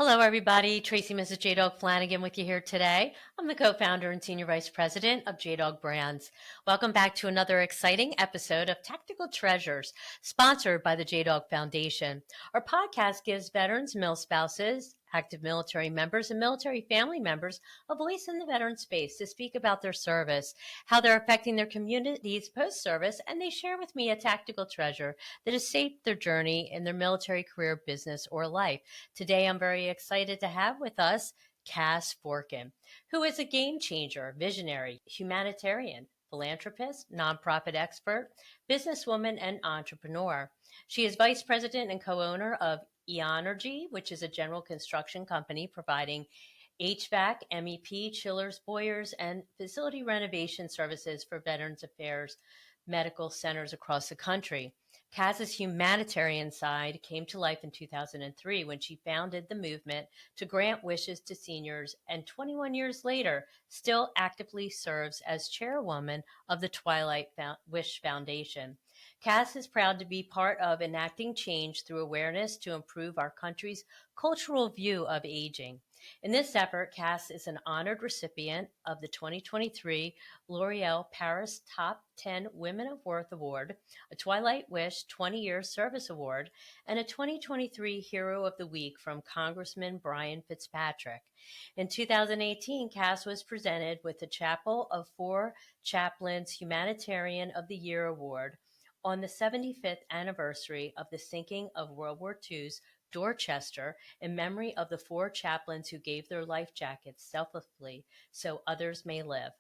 Hello, everybody. Tracy, Mrs. JDog Flanagan with you here today. I'm the co-founder and senior vice president of JDog Brands. Welcome back to another exciting episode of Tactical Treasures, sponsored by the JDog Foundation. Our podcast gives veterans, mil-spouses, active military members, and military family members a voice in the veteran space to speak about their service, how they're affecting their communities post-service, and they share with me a tactical treasure that has shaped their journey in their military career, business, or life. Today, I'm very excited to have with us Cass Forkin, who is a game changer, visionary, humanitarian, philanthropist, nonprofit expert, businesswoman, and entrepreneur. She is vice president and co owner of eEnergy, which is a general construction company providing HVAC, MEP, chillers, boilers, and facility renovation services for Veterans Affairs medical centers across the country. Kaz's humanitarian side came to life in 2003 when she founded the movement to grant wishes to seniors, and 21 years later, still actively serves as chairwoman of the Wish Foundation. Kaz is proud to be part of enacting change through awareness to improve our country's cultural view of aging. In this effort, Cass is an honored recipient of the 2023 L'Oreal Paris Top 10 Women of Worth Award, a Twilight Wish 20 Year Service Award, and a 2023 Hero of the Week from Congressman Brian Fitzpatrick. In 2018, Cass was presented with the Chapel of Four Chaplains Humanitarian of the Year Award on the 75th anniversary of the sinking of World War II's Dorchester in memory of the four chaplains who gave their life jackets selflessly so others may live.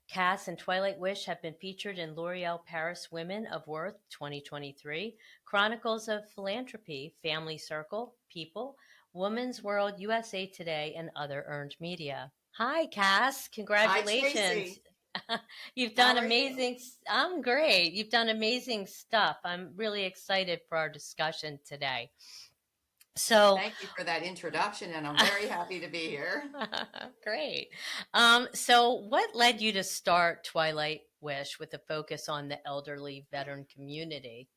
Cass and Twilight Wish have been featured in L'Oreal Paris Women of Worth 2023, Chronicles of Philanthropy, Family Circle, People, Woman's World, USA Today, and other earned media. Hi, Cass. Hi, Congratulations. Tracy. You've How done are you? amazing. I'm great. You've done amazing stuff. I'm really excited for our discussion today. So, Thank you for that introduction, and I'm very happy to be here. great. So, what led you to start Twilight Wish with a focus on the elderly veteran community?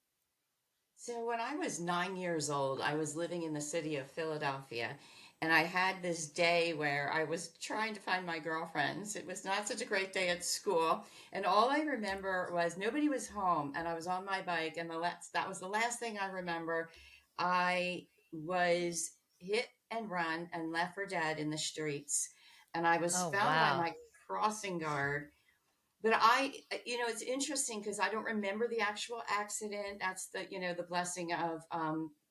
So, when I was 9 years old, I was living in the city of Philadelphia, and I had this day where I was trying to find my girlfriends. It was not such a great day at school, and all I remember was nobody was home, and I was on my bike, and that was the last thing I remember. I was hit and run and left for dead in the streets, and I was Oh, found by wow. my crossing guard. But it's interesting because I don't remember the actual accident. That's the blessing of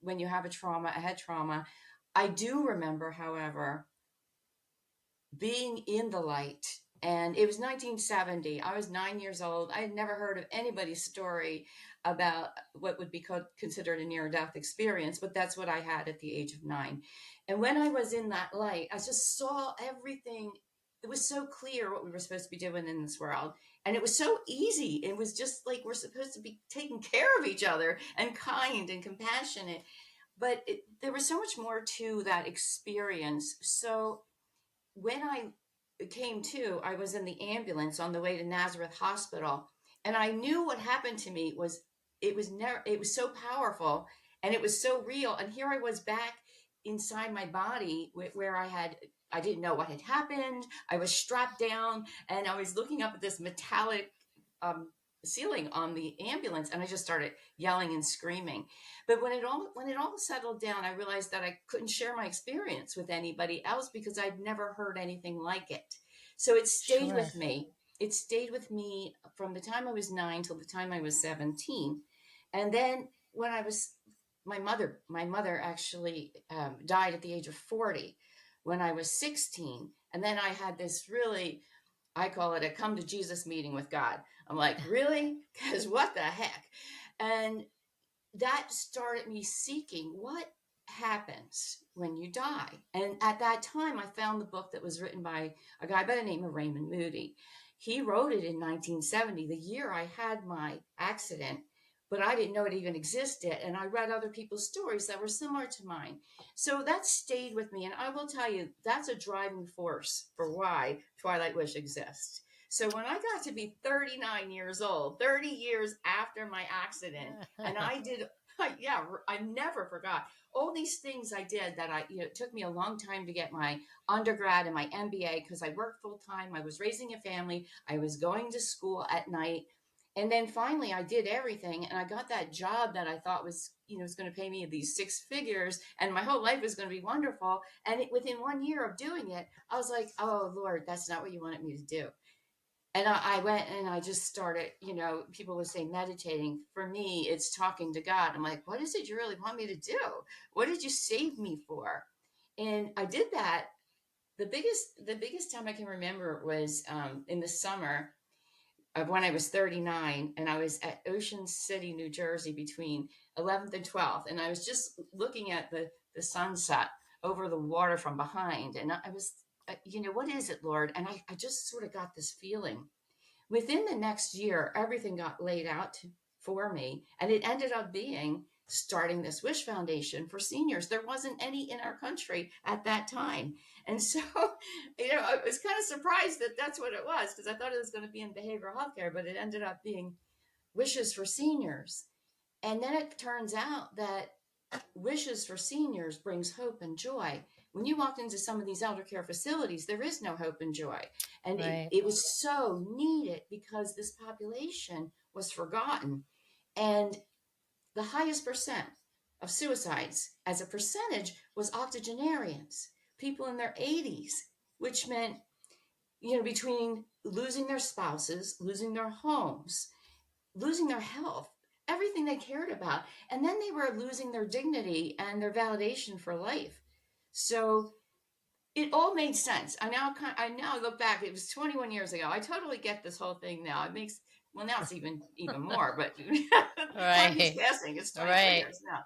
when you have a head trauma. I do remember, however, being in the light. And it was 1970. I was 9 years old. I had never heard of anybody's story about what would be considered a near death experience, but that's what I had at the age of 9. And when I was in that light, I just saw everything. It was so clear what we were supposed to be doing in this world. And it was so easy. It was just like we're supposed to be taking care of each other and kind and compassionate. But there was so much more to that experience. So when I came to, I was in the ambulance on the way to Nazareth Hospital, and I knew what happened to me was it was so powerful and it was so real. And here I was back inside my body where I didn't know what had happened. I was strapped down and I was looking up at this metallic um, ceiling on the ambulance, and I just started yelling and screaming. But when it all settled down, I realized that I couldn't share my experience with anybody else because I'd never heard anything like it. So it stayed Sure. with me. It stayed with me from the time I was 9 till the time I was 17. And then when I was my mother actually died at the age of 40 when I was 16. And then I had this really, I call it a come to Jesus meeting with God. I'm like, really? Because what the heck? And that started me seeking what happens when you die. And at that time, I found the book that was written by a guy by the name of Raymond Moody. He wrote it in 1970, the year I had my accident, but I didn't know it even existed. And I read other people's stories that were similar to mine. So that stayed with me. And I will tell you, that's a driving force for why Twilight Wish exists. So when I got to be 39 years old, 30 years after my accident, and I did, yeah, I never forgot all these things I did that it took me a long time to get my undergrad and my MBA because I worked full time. I was raising a family. I was going to school at night. And then finally I did everything and I got that job that I thought was going to pay me these six figures and my whole life was going to be wonderful. And within 1 year of doing it, I was like, oh Lord, that's not what you wanted me to do. And I went and I just started, people would say meditating. For me, it's talking to God. I'm like, what is it you really want me to do? What did you save me for? And I did that. The biggest time I can remember was in the summer of when I was 39, and I was at Ocean City, New Jersey, between 11th and 12th, and I was just looking at the sunset over the water from behind, and I was, what is it, Lord? And I just sort of got this feeling. Within the next year, everything got laid out for me, and it ended up being starting this Wish Foundation for seniors. There wasn't any in our country at that time. And so, I was kind of surprised that that's what it was because I thought it was going to be in behavioral healthcare, but it ended up being Wishes for Seniors. And then it turns out that Wishes for Seniors brings hope and joy. When you walk into some of these elder care facilities, there is no hope and joy. And Right. it was so needed because this population was forgotten. And the highest percent of suicides as a percentage was octogenarians, people in their 80s, which meant, between losing their spouses, losing their homes, losing their health, everything they cared about. And then they were losing their dignity and their validation for life. So it all made sense. I now look back, it was 21 years ago. I totally get this whole thing now. It makes, well, now it's even more, but time is Right. passing. It's 23 Right. years now.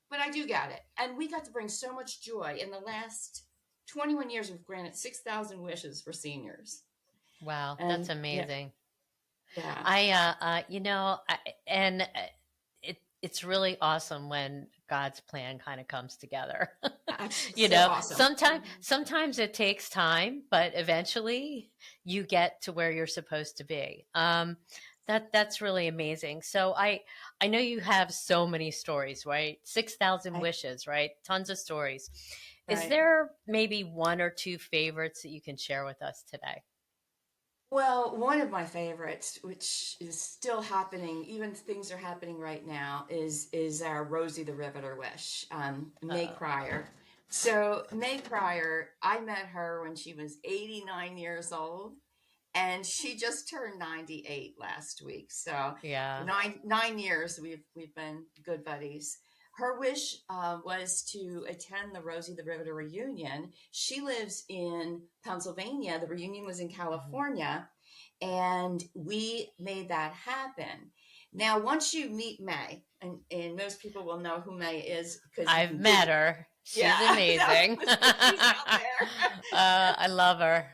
But I do get it. And we got to bring so much joy. In the last 21 years, we've granted 6,000 wishes for seniors. Wow. That's And yeah, amazing. yeah, And it's really awesome when God's plan kind of comes together. that's so awesome. Sometimes it takes time, but eventually you get to where you're supposed to be. That's really amazing. So I know you have so many stories, right? 6,000 I, wishes, right? Tons of stories. Is right. there maybe one or two favorites that you can share with us today? Well, one of my favorites, which is still happening, even things are happening right now, is our Rosie the Riveter wish, May Uh-oh. Cryer. So May Cryer, I met her when she was 89 years old, and she just turned 98 last week. So Yeah. 9 years we've been good buddies. Her wish was to attend the Rosie the Riveter reunion. She lives in Pennsylvania. The reunion was in Mhm. California, and we made that happen. Now, once you meet May, and most people will know who May is because you I've can met Google. her. She's Yeah, amazing. she's out there. I love her.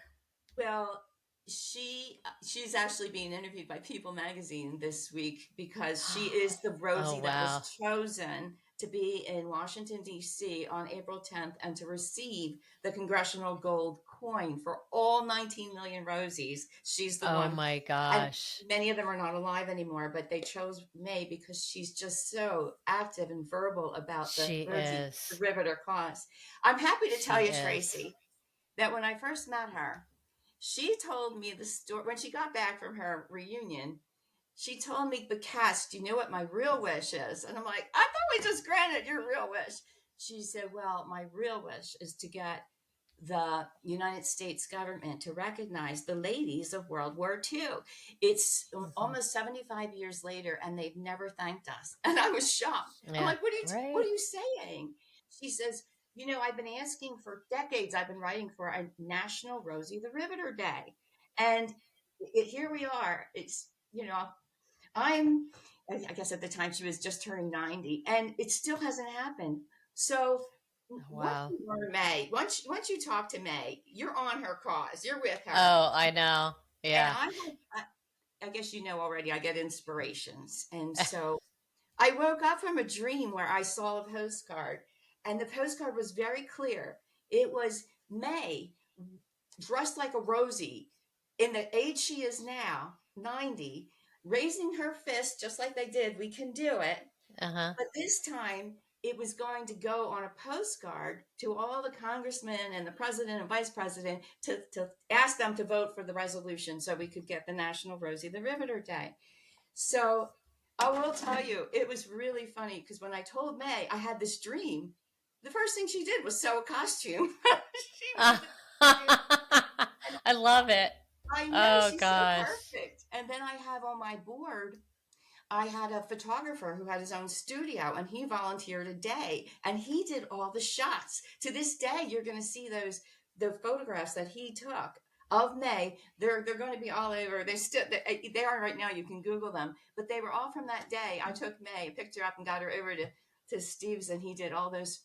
Well, she's actually being interviewed by People Magazine this week because she is the Oh, Rosie that was wow. chosen to be in Washington D.C. on April 10th and to receive the Congressional Gold Coin for all 19 million Rosies. She's the Oh, one, my and gosh. many of them are not alive anymore. But they chose May because she's just so active and verbal about the She Rosie the is. Riveter cause. I'm happy to She tell you, is. Tracy, that when I first met her, she told me the story when she got back from her reunion. She told me, "But Cass, do you know what my real wish is?" And I'm like, "I thought we just granted your real wish." She said, "Well, my real wish is to get the United States government to recognize the ladies of World War II. It's Mhm. almost 75 years later, and they've never thanked us." And I was shocked. I'm Yeah. like, what are Right. you saying?" She says, "I've been asking for decades. I've been writing for a National Rosie the Riveter Day, and here we are. It's I'm, I guess at the time she was just turning 90, and it still hasn't happened. So once Wow. you learn May, once you talk to May, you're on her cause. You're with her. Oh, I know. And Yeah. I guess you know already, I get inspirations. And so I woke up from a dream where I saw a postcard, and the postcard was very clear. It was May dressed like a Rosie in the age she is now, 90, raising her fist just like they did. We can do it. Uh-huh. But this time it was going to go on a postcard to all the congressmen and the president and vice president to ask them to vote for the resolution so we could get the National Rosie the Riveter Day. So I will tell you, it was really funny because when I told May I had this dream, the first thing she did was sew a costume. She Uh, made the costume. And I love it. I know Oh she's so gosh. perfect. And then I have on my board, I had a photographer who had his own studio and he volunteered a day and he did all the shots. To this day, you're going to see the photographs that he took of May. They're going to be all over. They are right now. You can Google them, but they were all from that day. I took May, picked her up, and got her over to Steve's, and he did all those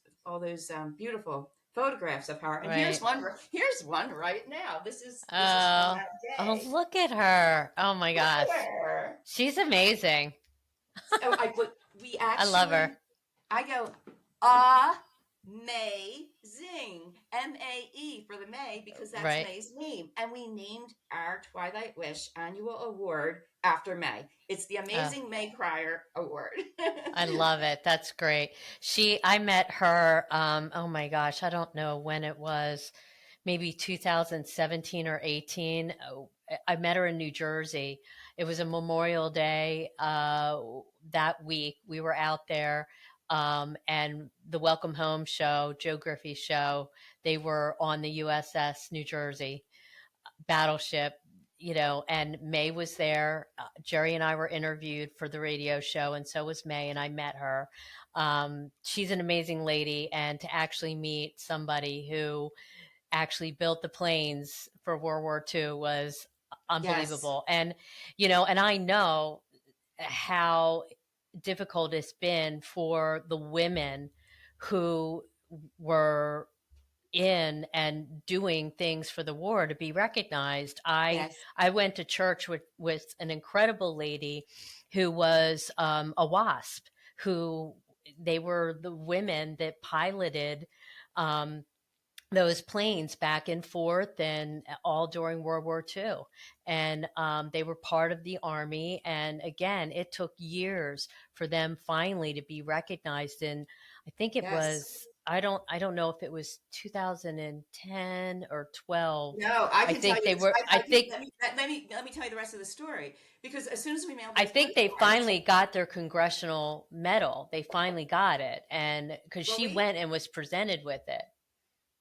beautiful photographs of her. And here's Right. one. Here's one right now. This is from Oh, that oh, day. look at her. Oh my Look gosh. at her. She's amazing. So we I love her. actually, I go, May-zing, M-A-E for the May, because that's Right. May's name. And we named our Twilight Wish annual award after May. It's the Oh, Amazing May Crier Award. I love it. That's great. I met her, oh my gosh, I don't know when it was, maybe 2017 or 18. Oh, I met her in New Jersey. It was a Memorial Day that week. We were out there, and the Welcome Home show, Joe Griffey's show, they were on the USS New Jersey battleship, and May was there. Jerry and I were interviewed for the radio show, and so was May, and I met her. She's an amazing lady, and to actually meet somebody who actually built the planes for World War II was Yes, unbelievable. And I know how difficult it's been for the women who were in and doing things for the war to be recognized. I yes, I went to church with an incredible lady who was a WASP, who they were the women that piloted um, those planes back and forth and all during World War II. And they were part of the Army. And again, it took years for them finally to be recognized. And I think it yes. was, I don't know if it was 2010 or 12. No, I I can tell think you they this. were, I can, let me tell you the rest of the story because as soon as we mailed I those think they postcards, finally got their congressional medal. They finally got it. And because well, she we went and was presented with it.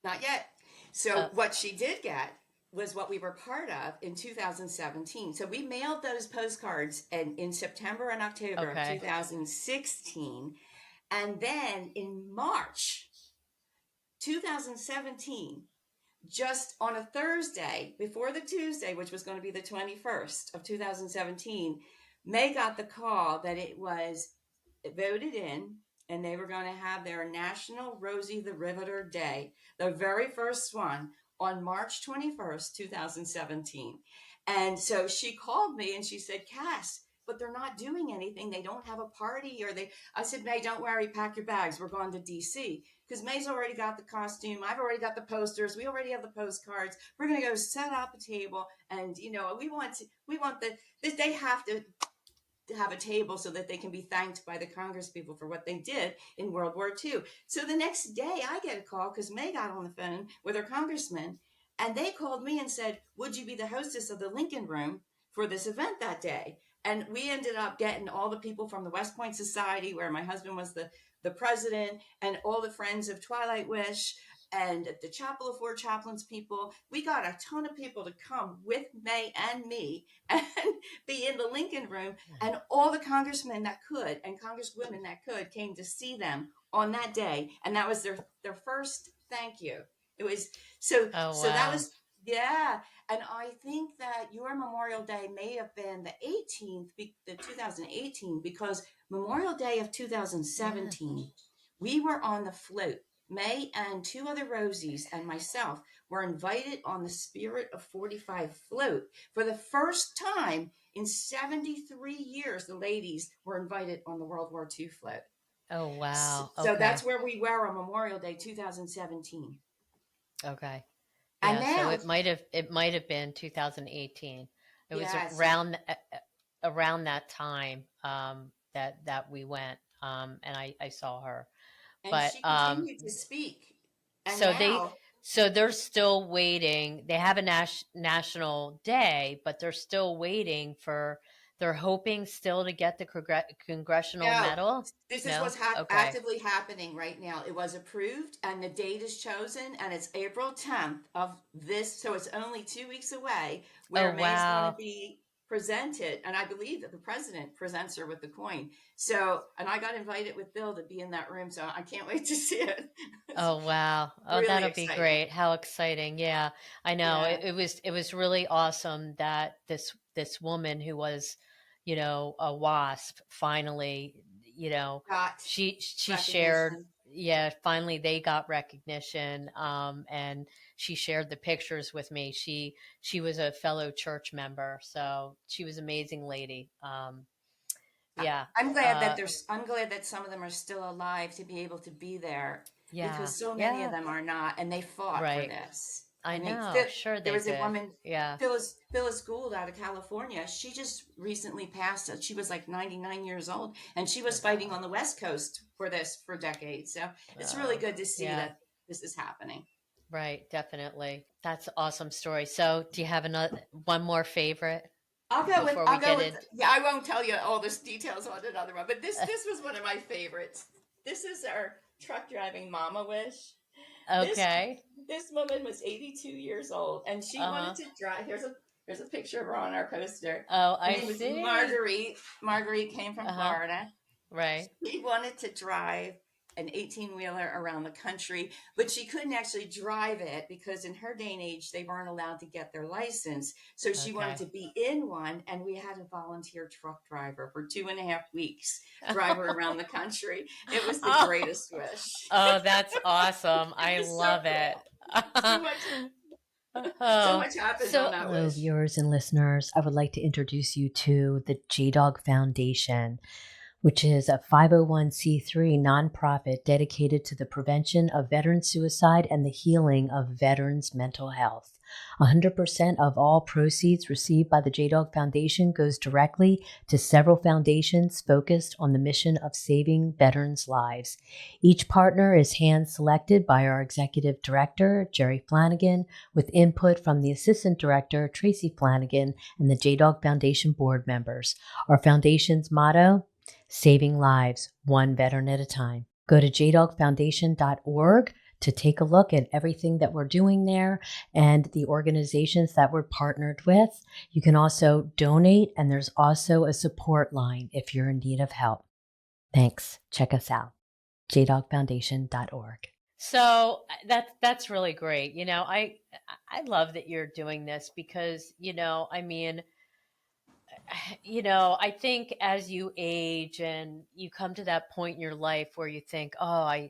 not yet. So Uh, what she did get was what we were part of in 2017. So we mailed those postcards in September and October of okay. 2016. And then in March 2017, just on a Thursday before the Tuesday, which was going to be the 21st of 2017, May got the call that it was voted in and they were going to have their National Rosie the Riveter Day, the very first one on March 21st, 2017. And so she called me and she said, Cass, but they're not doing anything. They don't have a party I said, May, don't worry, pack your bags. We're going to DC because May's already got the costume. I've already got the posters. We already have the postcards. We're going to go set up a table. And, they have to have a table so that they can be thanked by the Congress people for what they did in World War II. So the next day I get a call because May got on the phone with her congressman and they called me and said, would you be the hostess of the Lincoln Room for this event that day? And we ended up getting all the people from the West Point Society, where my husband was the president, and all the friends of Twilight Wish, and the Chapel of Four Chaplains people. We got a ton of people to come with May and me and be in the Lincoln Room, and all the congressmen that could and congresswomen that could came to see them on that day, and that was their first thank you. It was Oh, so that wow. was yeah, and I think that your Memorial Day may have been the 18th, the 2018, because Memorial Day of Yeah. 2017, we were on the float. May and two other Rosies and myself were invited on the Spirit of 45 float for the first time in 73 years. The ladies were invited on the World War II float. Oh, wow. So that's Okay. where we were on Memorial Day 2017. Okay. And Yeah, so now, it might have been 2018. It was yes, around that time that we went, and I saw her. And but she continued to speak. And so they now, so they're still waiting. They have a national day, but they're still waiting for. They're hoping still to get the congressional no, medal. this is No, what's okay. actively happening right now. It was approved and the date is chosen, and it's April 10th of this. So it's only 2 weeks away Oh where May's going to wow. be presented. And I believe that the president presents her with the coin. So, and I got invited with Bill to be in that room. So I can't wait to see it. It's Oh wow. Oh, really that'll be exciting. great. How exciting. Yeah. I know. Yeah. It was really awesome that this woman who was, a wasp finally, you know, Got she shared, recognition. yeah, finally they got recognition, and she shared the pictures with me. She was a fellow church member, so she was an amazing lady. Yeah. Uh I'm glad that some of them are still alive to be able to be there, yeah. because so many of Yeah. them are not, and they fought for Right. this. I I mean, know. Sure there they was a did. woman, Yeah. Phyllis Gould out of California. She just recently passed. She was like 99 years old, and she Oh was fighting wow. on the West Coast for this for decades. So it's really Oh, good to see yeah, that this is happening. right, definitely. That's an awesome story. So, do you have another one more favorite before we I'll go get with in? yeah, I won't tell you all this details on another one, but this was one of my favorites. This is our truck driving mama wish. This Okay. this woman was 82 years old, and she wanted Uh-huh. to drive. Here's a picture of her on our poster. Oh, Her I name was see. Marguerite. Marguerite came from Uh-huh. Florida. Right. She wanted to drive an 18 wheeler around the country, but she couldn't actually drive it because in her day and age, they weren't allowed to get their license. So she wanted Okay. to be in one, and we had a volunteer truck driver for 2.5 weeks drive her around the country. It was the Oh, greatest wish. oh, that's awesome. It I was so love it. cool. So much, so Oh, much happened on so that hello, wish. viewers and listeners. I would like to introduce you to the JDog Foundation, which is a 501c3 nonprofit dedicated to the prevention of veteran suicide and the healing of veterans' mental health. 100% of all proceeds received by the JDog Foundation goes directly to several foundations focused on the mission of saving veterans' lives. Each partner is hand-selected by our executive director, Jerry Flanagan, with input from the assistant director, Tracy Flanagan, and the JDog Foundation board members. Our foundation's motto: saving lives, one veteran at a time. Go to jdogfoundation.org to take a look at everything that we're doing there and the organizations that we're partnered with. You can also donate, and there's also a support line if you're in need of help. Thanks. Check us out, jdogfoundation.org. So that's really great. I love that you're doing this because, I mean, I think as you age and you come to that point in your life where you think, oh,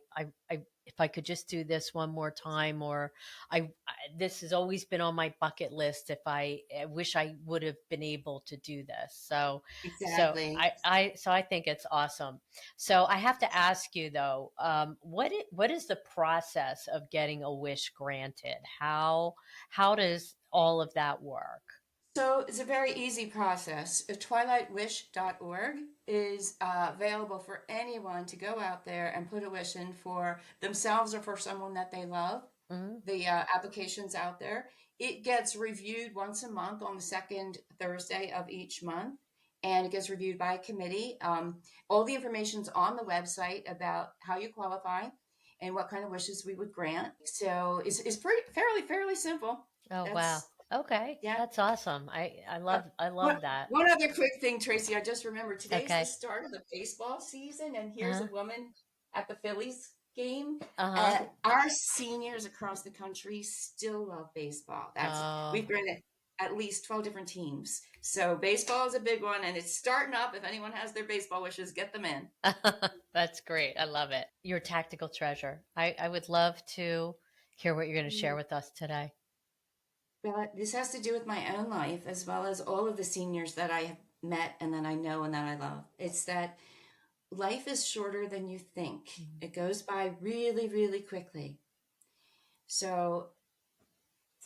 if I could just do this one more time, or this has always been on my bucket list. If I wish I would have been able to do this. So Exactly. I think it's awesome. So I have to ask you though, what is the process of getting a wish granted? How does all of that work? So it's a very easy process. Twilightwish.org is available for anyone to go out there and put a wish in for themselves or for someone that they love. Mhm. The application's out there. It gets reviewed once a month on the second Thursday of each month, and it gets reviewed by a committee. All the information's on the website about how you qualify and what kind of wishes we would grant. So it's pretty fairly simple. Oh wow. That's Okay. yeah. That's awesome. I Uh, love I one, love that. one other quick thing, Tracy. I just remembered today's the Okay. start of the baseball season, and here's a Uh-huh. woman at the Phillies game. Uh-huh. And our seniors across the country still love baseball. Oh. We've granted at least 12 different teams. So baseball is a big one, and it's starting up. If anyone has their baseball wishes, get them in. That's great. I love it. You're a tactical treasure. I would love to hear what you're going to share with us today. Well, this has to do with my own life as well as all of the seniors that I have met and that I know and that I love. It's that life is shorter than you think. Mhm. It goes by really quickly. So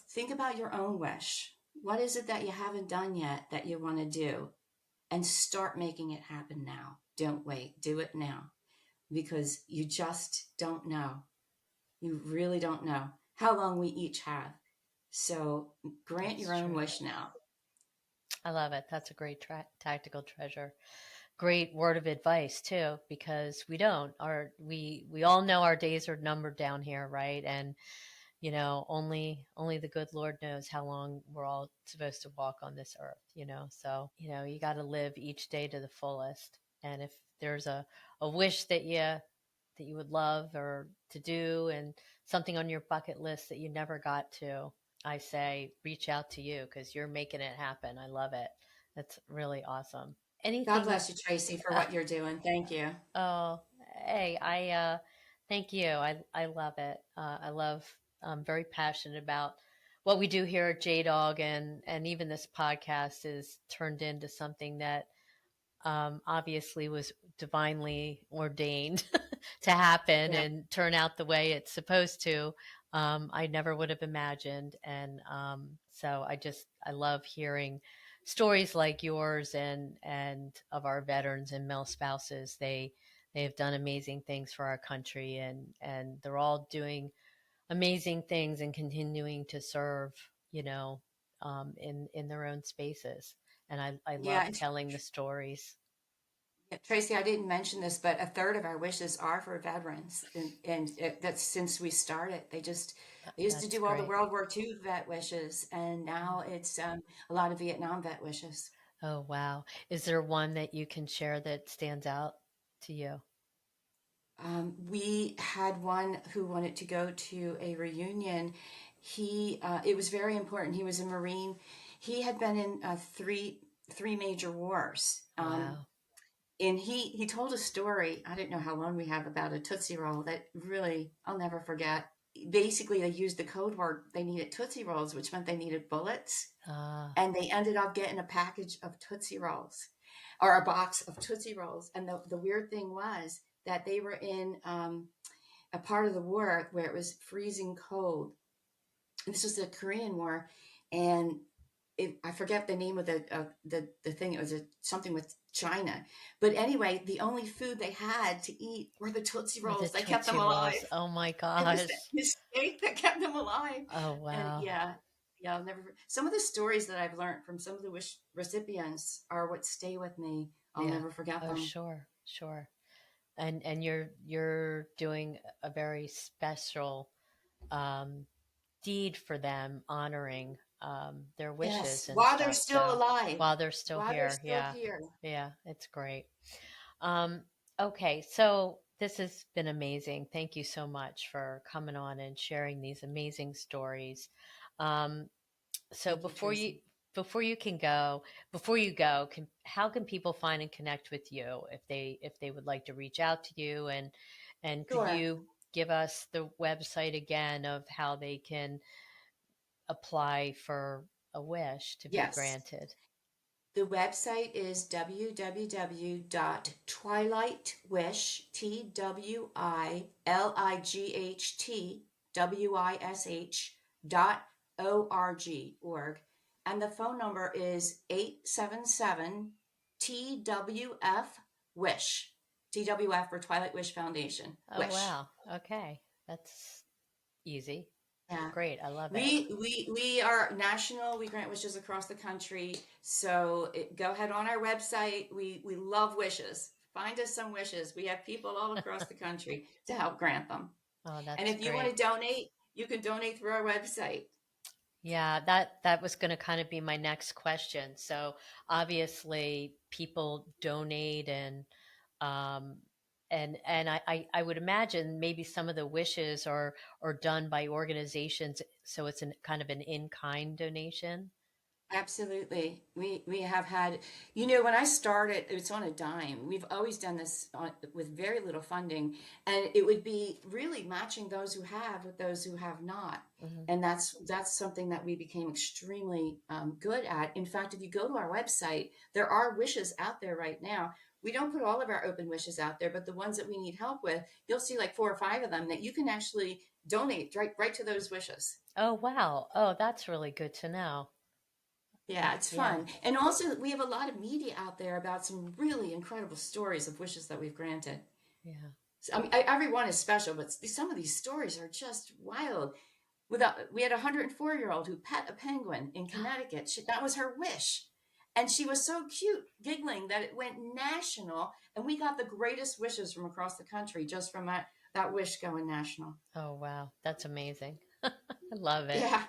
think about your own wish. What is it that you haven't done yet that you want to do? And start making it happen now. Don't wait. Do it now. because you just don't know. You really don't know how long we each have. So grant That's your own true. wish now. I love it. That's a great tactical treasure. Great word of advice too, because we don't. We all know our days are numbered down here, right? And only the good Lord knows how long we're all supposed to walk on this earth. So, you got to live each day to the fullest. And if there's a wish that you would love or to do, and something on your bucket list that you never got to, I say reach out to you because you're making it happen. I love it. That's really awesome. God Anything. bless you, Tracy, for what you're doing. Thank you. Oh, hey, I thank you. I love it. I'm very passionate about what we do here at JDog, and even this podcast is turned into something that obviously was divinely ordained to happen Yeah. and turn out the way it's supposed to. I never would have imagined. And so I love hearing stories like yours and of our veterans and male spouses. They have done amazing things for our country, and they're all doing amazing things and continuing to serve, in their own spaces. And I Yeah. love telling the stories. Yeah, Tracy, I didn't mention this, but a third of our wishes are for veterans, and that's since we started. They used to That's do all the great. World War II vet wishes, and now it's a lot of Vietnam vet wishes. Oh, wow. Is there one that you can share that stands out to you? We had one who wanted to go to a reunion. It was very important. He was a Marine. He had been in three major wars. Wow. And he told a story. I didn't know how long we have about a Tootsie Roll that really I'll never forget. Basically, they used the code word. They needed Tootsie Rolls, which meant they needed bullets, Ah, and they ended up getting a package of Tootsie Rolls, or a box of Tootsie Rolls. And the weird thing was that they were in a part of the war where it was freezing cold. And this was the Korean War, and I forget the name of the thing. It was something with China, but anyway, the only food they had to eat were the Tootsie with the Rolls. They kept them Tootsie Rolls. alive. Oh my It was gosh. that mistake that kept them alive. Oh, And wow. yeah, yeah, I'll never. Some of the stories that I've learned from some of the wish recipients are what stay with me. I'll Yeah. never forget Oh, them. sure, sure. And you're doing a very special um, deed for them, honoring their Yes, wishes and while they're stuff. still So alive, while they're still while they're here, still yeah, here. yeah, it's great. Um, okay, so this has been amazing. Thank you so much for coming on and sharing these amazing stories. Um, so Thank you, Tracy. before you can go, before you go, how can people find and connect with you if they would like to reach out to you, and could Sure. you give us the website again of how they can apply for a wish to be Yes. granted? The website is www.twilightwish, TWILIGHTWISH.org. And the phone number is 877 TWF Wish. TWF for Twilight Wish Foundation. Oh, Wish. wow. Okay. That's easy. Yeah. Great. I love it. We are national. We grant wishes across the country. So go ahead on our website. We love wishes. Find us some wishes. We have people all across the country to help grant them. Oh, And that's if you want great. to donate, you can donate through our website. Yeah, that was going to kind of be my next question. So obviously people donate, um and I would imagine maybe some of the wishes are done by organizations, so it's an kind of an in-kind donation. Absolutely. We have had, when I started, it's on a dime. We've always done this with very little funding, and it would be really matching those who have with those who have not. Hmm. And that's something that we became extremely good at. In fact, if you go to our website, there are wishes out there right now. We don't put all of our open wishes out there, but the ones that we need help with, you'll see like 4 or 5 of them that you can actually donate right to those wishes. Oh, wow. Oh, that's really good to know. Yeah, it's Yeah. fun. And also, we have a lot of media out there about some really incredible stories of wishes that we've granted. Yeah. I mean, everyone is special, but some of these stories are just wild. We had a 104-year-old who pet a penguin in Connecticut. That was her wish. And she was so cute, giggling, that it went national. And we got the greatest wishes from across the country just from that wish going national. Oh, wow. That's amazing. I love it. Yeah.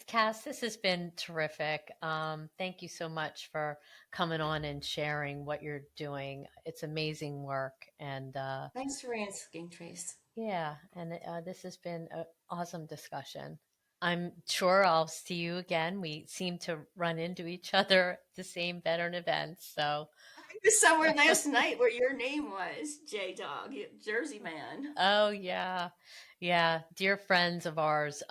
Cass, this has been terrific. Thank you so much for coming on and sharing what you're doing. It's amazing work. And Thanks for asking, Trace. yeah, and this has been an awesome discussion. I'm sure I'll see you again. We seem to run into each other at the same veteran events. So, I was somewhere last night where your name was JDog, Jersey man. oh, yeah. Yeah. Dear friends of ours,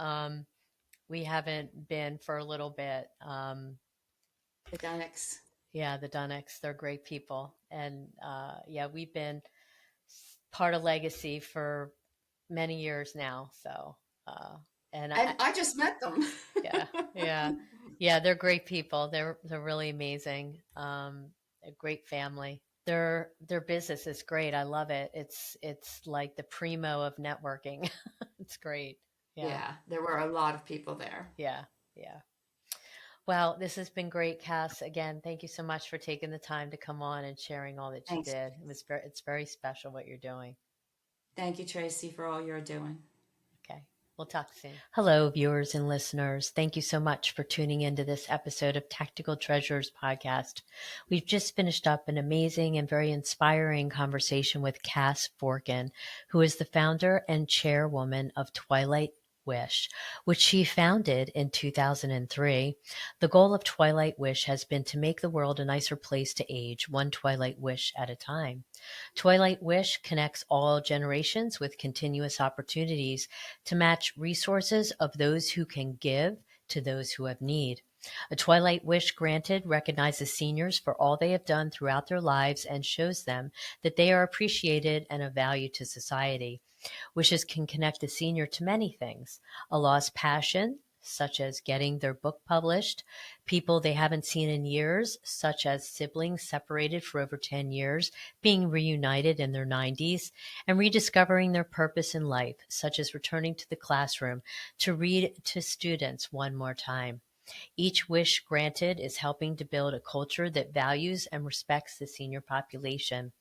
we haven't been for a little bit. The Dunnocks. Yeah, the Dunnicks, they're great people. And yeah, we've been part of Legacy for many years now. So, uh, and And I just met them. yeah, yeah, yeah, they're great people. They're really amazing. A great family. Their business is great. I love it. It's like the primo of networking. It's great. Yeah, Yeah, there were a lot of people there. yeah, yeah. Well, this has been great, Cass. Again, thank you so much for taking the time to come on and sharing all that you Thanks. did. It's very special what you're doing. Thank you, Tracy, for all you're doing. Okay. We'll talk soon. Hello, viewers and listeners. Thank you so much for tuning into this episode of Tactical Treasures podcast. We've just finished up an amazing and very inspiring conversation with Cass Forkin, who is the founder and chairwoman of Twilight Wish, which she founded in 2003. The goal of Twilight Wish has been to make the world a nicer place to age, one Twilight Wish at a time. Twilight Wish connects all generations with continuous opportunities to match resources of those who can give to those who have need. A Twilight Wish granted recognizes seniors for all they have done throughout their lives and shows them that they are appreciated and of value to society. Wishes can connect a senior to many things: a lost passion, such as getting their book published, people they haven't seen in years, such as siblings separated for over 10 years, being reunited in their 90s, and rediscovering their purpose in life, such as returning to the classroom to read to students one more time. Each wish granted is helping to build a culture that values and respects the senior population.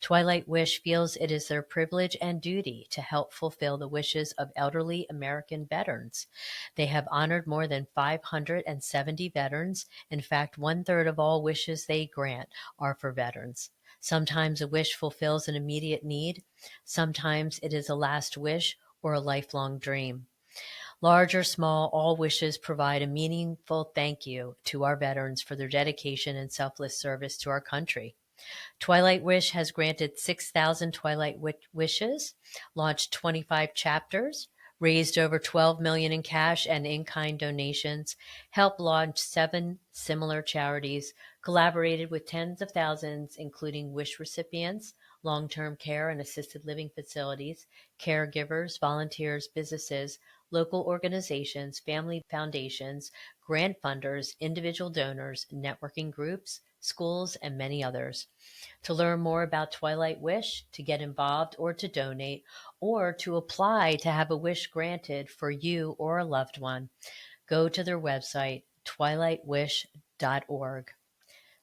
Twilight Wish feels it is their privilege and duty to help fulfill the wishes of elderly American veterans. They have honored more than 570 veterans. In fact, 1/3 of all wishes they grant are for veterans. Sometimes a wish fulfills an immediate need. Sometimes it is a last wish or a lifelong dream. Large or small, all wishes provide a meaningful thank you to our veterans for their dedication and selfless service to our country. Twilight Wish has granted 6,000 Twilight Wishes, launched 25 chapters, raised over 12 million in cash and in-kind donations, helped launch 7 similar charities, collaborated with tens of thousands, including wish recipients, long-term care and assisted living facilities, caregivers, volunteers, businesses, local organizations, family foundations, grant funders, individual donors, networking groups, schools, and many others. To learn more about Twilight Wish, to get involved or to donate, or to apply to have a wish granted for you or a loved one, go to their website, twilightwish.org.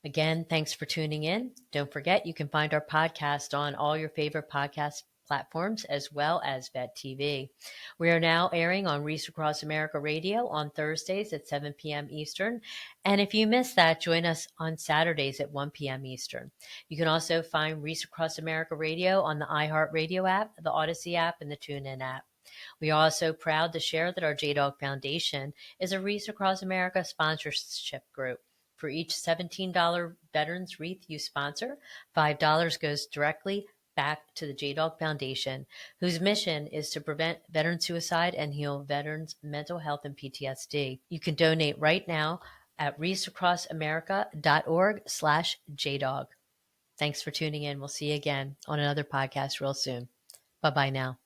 Again, thanks for tuning in. Don't forget, you can find our podcast on all your favorite podcast platforms as well as Vet TV. We are now airing on Reach Across America Radio on Thursdays at 7 p.m. Eastern. And if you miss that, join us on Saturdays at 1 p.m. Eastern. You can also find Reach Across America Radio on the iHeartRadio app, the Odyssey app, and the TuneIn app. We are also proud to share that our JDog Foundation is a Reach Across America sponsorship group. For each $17 Veterans Wreath you sponsor, $5 goes directly back to the JDog Foundation, whose mission is to prevent veteran suicide and heal veterans' mental health and PTSD. You can donate right now at reachacrossamerica.org/JDog. Thanks for tuning in. We'll see you again on another podcast real soon. Bye-bye now.